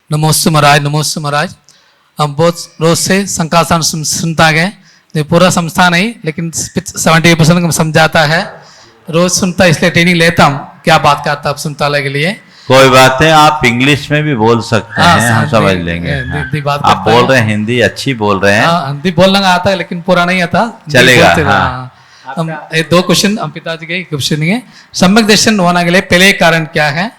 नमोस्तु महाराज। हम बहुत रोज से संकासन सुनता गए, ये पूरा संस्थान नहीं लेकिन 70% को समझाता है, रोज सुनता इसलिए ट्रेनिंग लेता हूँ, क्या बात करता आप सुनता के लिए। कोई बात नहीं, आप इंग्लिश में भी बोल सकते हैं, हम समझ लेंगे। आप बोल रहे हैं, हिंदी अच्छी बोल रहे हैं। हिंदी बोलना आता है लेकिन पूरा नहीं आता, चलेगा। हम दो क्वेश्चन हम पिताजी के क्वेश्चन है, सम्यक दर्शन होने के लिए पहले कारण क्या है।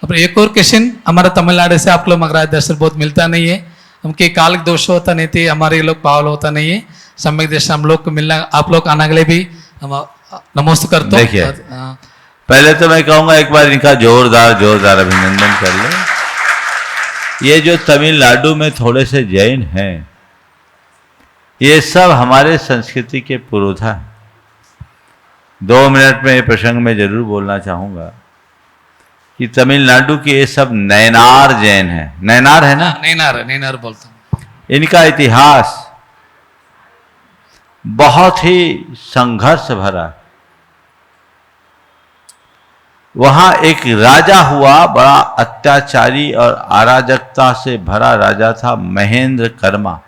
अब एक और क्वेश्चन, हमारा तमिलनाडु से आप लोग मगराज दर्शन बहुत मिलता नहीं है, उनके कालिक दोष होता नहीं थे, हमारे लोग पावल होता नहीं है, सम्यक दर्शन हम लोग को मिलना, आप लोग आने के लिए भी हम नमस्ते करते हैं। देखिए, पहले तो मैं कहूँगा एक बार इनका जोरदार अभिनंदन कर ले। ये जो तमिलनाडु में थोड़े से जैन हैं, ये सब हमारे संस्कृति के पुरोधा हैं। 2 मिनट में ये प्रसंग में जरूर बोलना चाहूँगा कि तमिलनाडु के ये सब नैनार जैन हैं। नैनार है ना? नैनार बोलता हूँ। इनका इतिहास बहुत ही संघर्ष भरा है। वहां एक राजा हुआ, बड़ा अत्याचारी और अराजकता से भरा राजा था, महेंद्र कर्मा।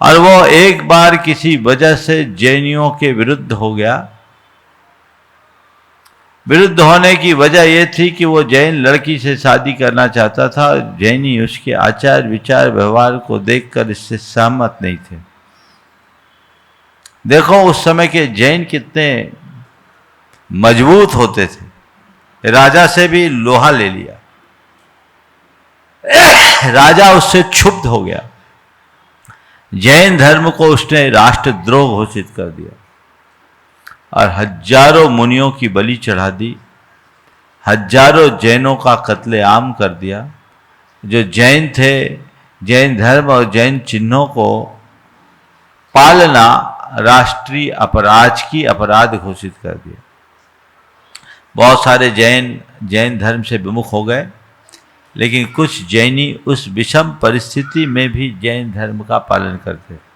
और वो एक बार किसी वजह से जैनियों के विरुद्ध हो गया। विरुद्ध होने की वजह यह थी कि वो जैन लड़की से शादी करना चाहता था। जैनी उसके आचार विचार व्यवहार को देखकर इससे सहमत नहीं थे। देखो उस समय के जैन कितने मजबूत होते थे। राजा से भी लोहा ले लिया। राजा उससे क्षुब्ध हो गया। जैन धर्म को उसने राष्ट्रद्रोह घोषित कर दिया और हजारों मुनियों की बलि चढ़ा दी। हजारों जैनों का कत्लेआम कर दिया। जो जैन थे, जैन धर्म और जैन चिन्हों को पालना राष्ट्रीय अपराध घोषित कर दिया। बहुत सारे जैन धर्म से विमुख हो गए, लेकिन कुछ जैनी उस विषम परिस्थिति में भी जैन धर्म का पालन करते।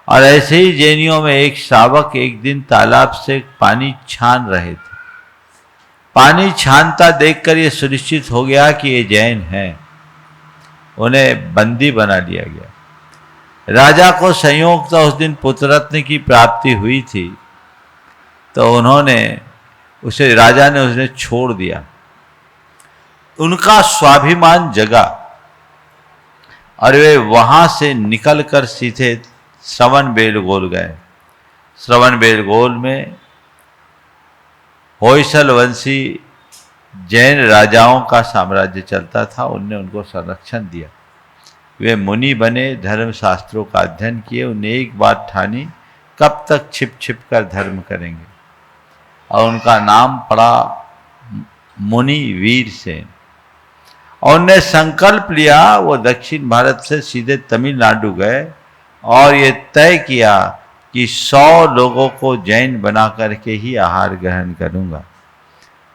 और ऐसे ही जैनियों में एक श्रावक एक दिन तालाब से पानी छान रहे थे। पानी छानता देखकर ये सुनिश्चित हो गया कि ये जैन हैं। उन्हें बंदी बना लिया गया। राजा को संयोगतः उस दिन पुत्ररत्न की प्राप्ति हुई थी, तो राजा ने उसे छोड़ दिया। उनका स्वाभिमान जगा और वे वहां से निकलकर सीधे श्रवणबेलगोल गए। श्रवणबेलगोल में होयसल वंशी जैन राजाओं का साम्राज्य चलता था। उनने उनको संरक्षण दिया। वे मुनि बने, धर्म शास्त्रों का अध्ययन किए। उन्हें एक बात ठानी, कब तक छिप छिप कर धर्म करेंगे, और उनका नाम पड़ा मुनि वीर सेन। और उन्हें संकल्प लिया, वो दक्षिण भारत से सीधे तमिलनाडु गए और ये तय किया कि 100 लोगों को जैन बना करके ही आहार ग्रहण करूंगा।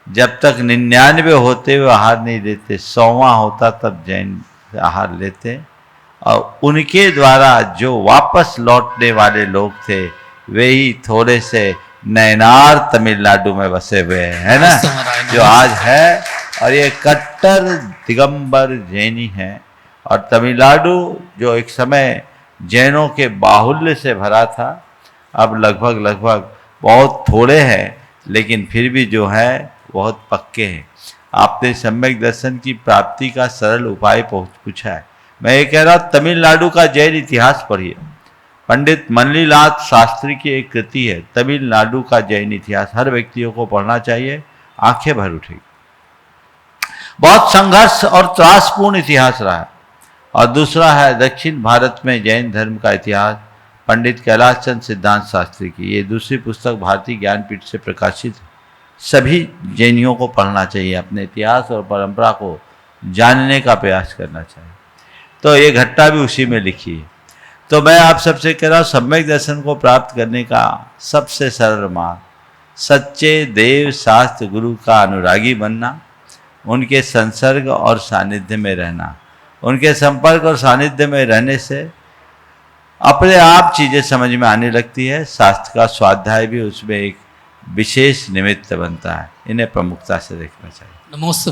जब तक 99 होते हुए आहार नहीं लेते, 100वां होता तब जैन आहार लेते। और उनके द्वारा जो वापस लौटने वाले लोग थे, वे ही थोड़े से नैनार तमिलनाडु में बसे हुए हैं, है ना, जो आज है। और ये कट्टर दिगंबर जैनी हैं। और तमिलनाडु जो एक समय जैनों के बाहुल्य से भरा था, अब लगभग बहुत थोड़े हैं, लेकिन फिर भी जो है बहुत पक्के हैं। आपने सम्यक दर्शन की प्राप्ति का सरल उपाय पूछा है। मैं ये कह रहा हूँ, तमिलनाडु का जैन इतिहास पढ़िए। पंडित मल्लीनाथ शास्त्री की एक कृति है, तमिलनाडु का जैन इतिहास। हर व्यक्तियों को पढ़ना चाहिए, आंखें भर उठेगी। बहुत संघर्ष और त्रासपूर्ण इतिहास रहा है। और दूसरा है दक्षिण भारत में जैन धर्म का इतिहास, पंडित कैलाश चंद्र सिद्धांत शास्त्री की। ये दूसरी पुस्तक भारतीय ज्ञानपीठ से प्रकाशित है। सभी जैनियों को पढ़ना चाहिए, अपने इतिहास और परंपरा को जानने का प्रयास करना चाहिए। तो ये घटना भी उसी में लिखी है। तो मैं आप सबसे कह रहा हूँ, सम्यक दर्शन को प्राप्त करने का सबसे सरल मार्ग सच्चे देव शास्त्र गुरु का अनुरागी बनना, उनके संसर्ग और सानिध्य में रहना। उनके संपर्क और सानिध्य में रहने से अपने आप चीज़ें समझ में आने लगती है। शास्त्र का स्वाध्याय भी उसमें एक विशेष निमित्त बनता है। इन्हें प्रमुखता से देखना चाहिए। नमोस्तु।